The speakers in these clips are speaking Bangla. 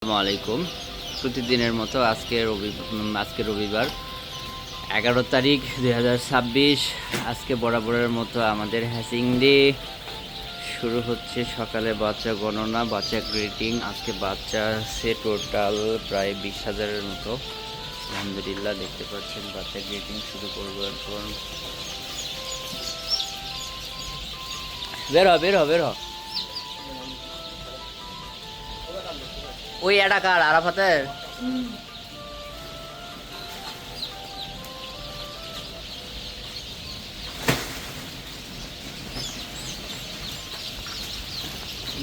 আসসালামু আলাইকুম। প্রতিদিনের মতো আজকে রবিবার 11 তারিখ 2026। আজকে বরাবরের মতো আমাদের হ্যাচিং ডে শুরু হচ্ছে। সকালে বাচ্চা গণনা, বাচ্চা গ্রেটিং। আজকে বাচ্চা আছে টোটাল প্রায় 20,000-এর মতো। আলহামদুলিল্লাহ, দেখতে পাচ্ছেন বাচ্চা গ্রেটিং শুরু করবো এখন। বের হ ওই এটাকার আরাফাতের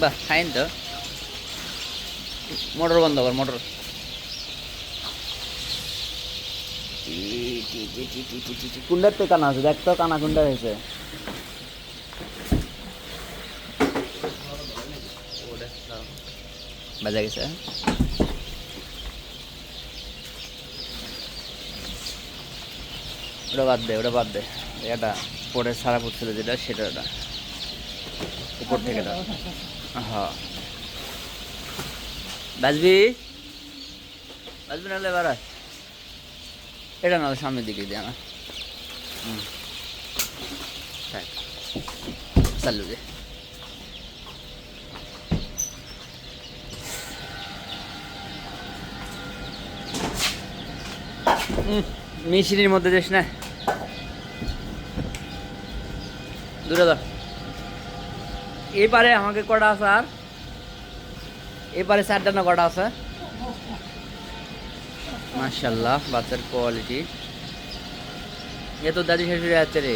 বাহ, ফাইন তো। মোটর বন্ধ কর, মোটর। কুন্ডার তো কানা আছে, দেখ তো কানা কুন্ডা হয়েছে। বাজা গেছে। ওটা বাদ দে। এটা পরে সারা পড়ছিল যেটা, সেটা উপর থেকে। হ্যাঁ, বাজবি নাহলে এবার এটা নাহলে সামনের দিকে দিয়ে না। চালু দে। মেশিনের মধ্যে যাস না, দূরে ধর। এবারে আমাকে কটা আছে? আর এবারে 4টা না কটা আছে? মাশাআল্লাহ, বাচ্চার কোয়ালিটি। এ তো দাদি শাশুড়ি আছে রে।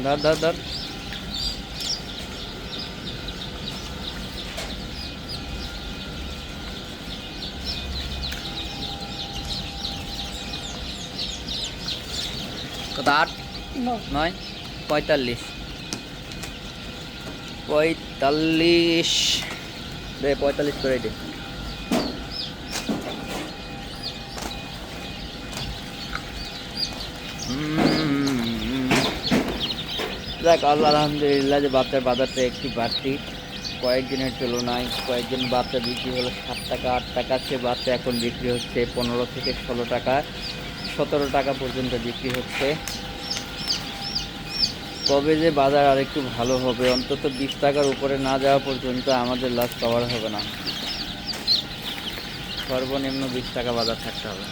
ধর ধর ধর। কত? 8, 9, 45 দে, 45 করে দে। দেখ, আলহামদুলিল্লাহ যে বাচ্চার বাজারটা একটু বাড়তি। কয়েকদিনের তুলনায় কয়েকদিন বাচ্চা বিক্রি হলো 7 টাকা 8 টাকা, সে বাচ্চা এখন বিক্রি হচ্ছে 15 থেকে 16 টাকা, 17 টাকা পর্যন্ত বিক্রি হচ্ছে। কবে যে বাজার আর একটু ভালো হবে, অন্তত 20 টাকার উপরে না যাওয়া পর্যন্ত আমাদের লস কভার হবে না। সর্বনিম্ন 20 টাকা বাজার থাকতে হবে।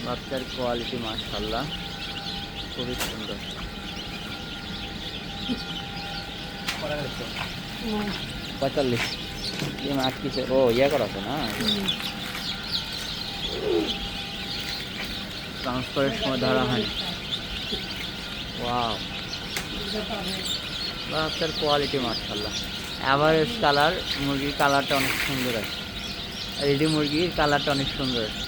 বাচ্চার কোয়ালিটি মাশাআল্লাহ খুবই সুন্দর। 45 মাছ কিসে? ও ইয়ে করা আছে না, ট্রান্সফারের সময় ধরা হয়। ওয়াও, বাচ্চার কোয়ালিটি মাশাআল্লাহ। অ্যাভারেজ কালার, মুরগির কালারটা অনেক সুন্দর আছে। রেডি মুরগির কালারটা অনেক সুন্দর আছে।